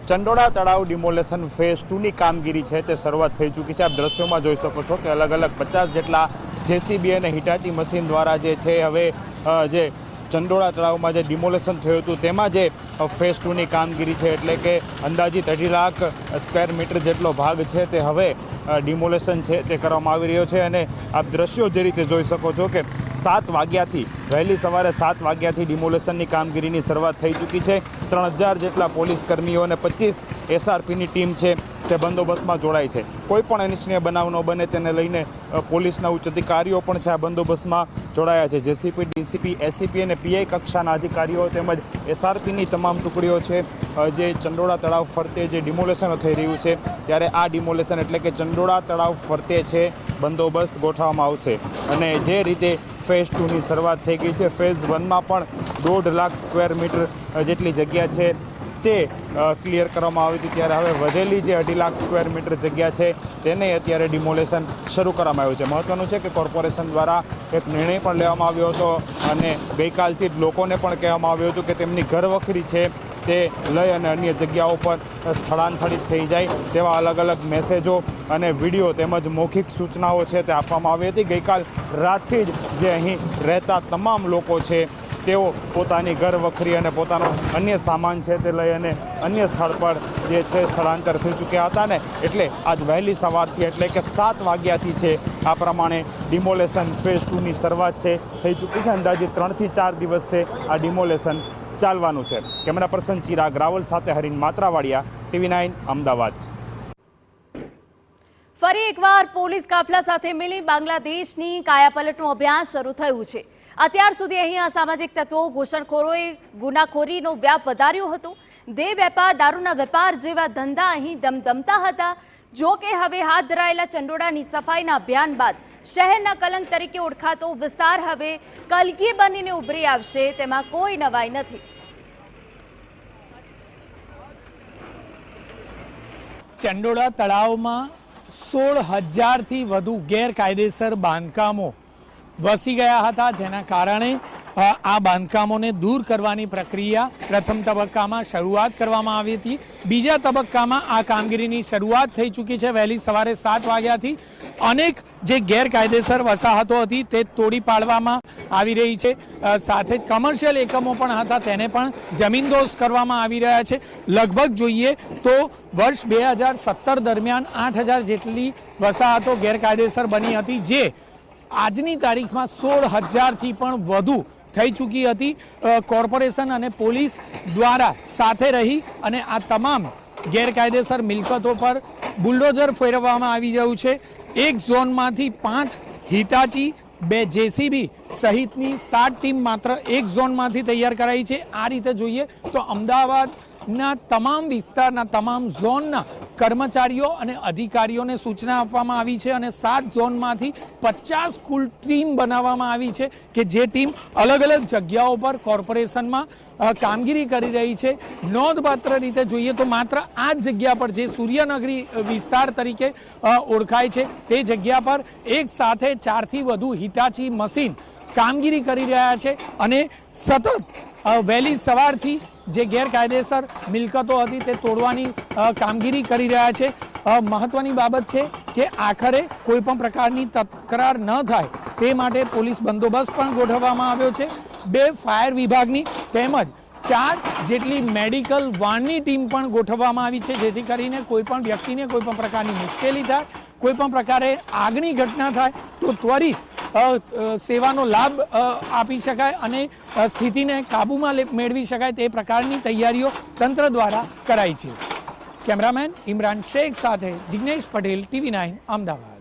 ચંડોળા તળાવ demolition phase 2ની કામગીરી છે તે શરૂઆત થઈ ચૂકી છે। આપ દ્રશ્યોમાં જોઈ શકો છો કે અલગ અલગ 50 જેટલા જેસીબી અને હિટાચી મશીન દ્વારા જે છે હવે જે ચંડોળા તળાવમાં જે ડિમોલેશન થયું હતું તેમાં જે ફેઝ 2ની કામગીરી છે એટલે કે અંદાજિત 2.5 લાખ સ્ક્વેર મીટર જેટલો ભાગ છે તે હવે ડિમોલેશન છે તે કરવામાં આવી રહ્યો છે। અને આપ દ્રશ્યો જે રીતે જોઈ શકો છો કે 7 વાગ્યાથી વહેલી સવારે 7 વાગ્યાથી ડિમોલેશનની કામગીરીની શરૂઆત થઈ ચૂકી છે। 3000 જેટલા પોલીસ કર્મીઓ અને 25 એસઆરપીની ટીમ છે તે બંદોબસ્તમાં જોડાઈ છે। કોઈ પણ અનિચ્છનીય બનાવ ન બને તેને લઈને પોલીસના ઉચ્ચ અધિકારીઓ પણ છે આ બંદોબસ્તમાં જોડાયા છે। જેસીપી, ડીસીપી, એસીપી અને પીઆઈ કક્ષાના અધિકારીઓ તેમજ એસઆરપીની તમામ ટુકડીઓ છે જે ચંડોળા તળાવ ફરતે જે ડિમોલેશન થઈ રહ્યું છે ત્યારે આ ડિમોલેશન એટલે કે ચંડોળા તળાવ ફરતે છે બંદોબસ્ત ગોઠવવામાં આવશે। અને જે રીતે ફેઝ 2ની શરૂઆત થઈ ગઈ છે, ફેઝ 1માં પણ 1.5 લાખ સ્ક્વેર મીટર જેટલી જગ્યા છે તે ક્લિયર કરવામાં આવી હતી ત્યારે હવે વધેલી જે 2.5 લાખ સ્ક્વેર મીટર જગ્યા છે તેને અત્યારે ડિમોલેશન શરૂ કરવામાં આવ્યું છે। મહત્વનું છે કે કોર્પોરેશન દ્વારા એક નિર્ણય પણ લેવામાં આવ્યો હતો અને ગઈકાલથી જ લોકોને પણ કહેવામાં આવ્યું હતું કે તેમની ઘરવખરી છે તે લઈ અને અન્ય જગ્યાઓ પર સ્થળાંતરિત થઈ જાય તેવા અલગ અલગ મેસેજો અને વિડીયો તેમજ મૌખિક સૂચનાઓ છે તે આપવામાં આવી હતી। ગઈકાલ રાતથી જ જે અહીં રહેતા તમામ લોકો છે તેઓ પોતાની ઘર વખરી અને પોતાનો અન્ય સામાન છે તે લઈ અને અન્ય સ્થળ પર જે છે સ્થળાંતર થઈ ચૂક્યા હતા ને એટલે આજ વહેલી સવારથી એટલે કે 7 વાગ્યાથી છે આ પ્રમાણે ડિમોલેશન ફેઝ 2ની શરૂઆત છે થઈ ચૂકી છે। અંદાજે 3 થી 4 દિવસ છે આ ડિમોલેશન ચાલવાનું છે। કેમેરા પર્સન ચિરાગ રાવલ સાથે હરીન માત્રાવાડિયા, TV9 અમદાવાદ। ફરી એકવાર પોલીસ કાફલા સાથે મળી બાંગ્લાદેશની કાયાપલટનું અભિયાન શરૂ થયું છે। અત્યાર સુધી અહીં અસામાજિક તત્વો ઘૂસણખોરોએ ગુનાખોરીનો વ્યાપ વધાર્યો હતો। દેહ વેપાર, દારૂના વેપાર જેવા ધંધા અહીં ધમધમતા હતા। જો કે હવે હાથ ધરાયેલા ચંડોળાની સફાઈના અભિયાન બાદ શહેરના કલંક તરીકે ઓળખાતો વિસ્તાર હવે કલગી બનીને ઉભરી આવશે તેમાં કોઈ નવાઈ નથી। ચંડોળા તળાવમાં 16,000થી વધુ ગેરકાયદેસર બાંધકામો વસી ગયા હતા, જેના કારણે આ બાંધકામોને દૂર કરવાની પ્રક્રિયા પ્રથમ તબક્કામાં શરૂઆત કરવામાં આવી હતી। બીજા તબક્કામાં આ કામગીરીની શરૂઆત થઈ ચૂકી છે। વહેલી સવારે 7 વાગ્યાથી અનેક જે ગેરકાયદેસર વસાહતો હતી તે તોડી પાડવામાં આવી રહી છે। સાથે જ કમર્શિયલ એકમો પણ હતા તેને પણ જમીનદોસ્ત કરવામાં આવી રહ્યા છે। લગભગ જોઈએ તો વર્ષ 2017 દરમિયાન 8,000 જેટલી વસાહતો ગેરકાયદેસર બની હતી, જે આજની તારીખમાં 16,000થી પણ વધુ થઈ ચૂકી હતી। કોર્પોરેશન અને પોલીસ દ્વારા સાથે રહી અને આ તમામ ગેરકાયદેસર મિલકતો પર બુલડોઝર ફેરવવામાં આવી રહ્યું છે। એક ઝોનમાંથી 5 હિટાચી, 2 જેસીબી સહિતની 7 ટીમ માત્ર એક ઝોનમાંથી તૈયાર કરાઈ છે। આ રીતે જોઈએ તો અમદાવાદના તમામ વિસ્તારના તમામ ઝોનના કર્મચારીઓ અને અધિકારીઓને સૂચના આપવામાં આવી છે અને 7 ઝોનમાંથી 50 કુલ ટીમ બનાવવામાં આવી છે કે જે ટીમ અલગ અલગ જગ્યાઓ પર કોર્પોરેશનમાં કામગીરી કરી રહી છે। નોંધપાત્ર રીતે જોઈએ તો માત્ર આ જ જગ્યા પર જે સૂર્યનગરી વિસ્તાર તરીકે ઓળખાય છે તે જગ્યા પર એક સાથે 4થી વધુ હિટાચી મશીન કામગીરી કરી રહ્યા છે અને સતત વહેલી સવારથી જે ગેરકાયદેસર મિલકતો હતી તે તોડવાની કામગીરી કરી રહ્યા છે। મહત્વની બાબત છે કે આખરે કોઈ પણ પ્રકારની તકરાર ન થાય તે માટે પોલીસ બંદોબસ્ત પણ ગોઠવવામાં આવ્યો છે। 2 ફાયર વિભાગની તેમજ 4 જેટલી મેડિકલ વાનની ટીમ પણ ગોઠવવામાં આવી છે, જેથી કરીને કોઈ પણ વ્યક્તિને કોઈ પણ પ્રકારની મુશ્કેલી થાય, કોઈ પણ પ્રકારે આગની ઘટના થાય તો ત્વરિત સેવાનો લાભ આપી શકાય અને સ્થિતિને કાબૂમાં મેળવી શકાય તે પ્રકારની તૈયારીઓ તંત્ર દ્વારા કરાઈ છે। કેમેરામેન ઇમરાન શેખ સાથે જિગ્નેશ પટેલ, TV9 અમદાવાદ।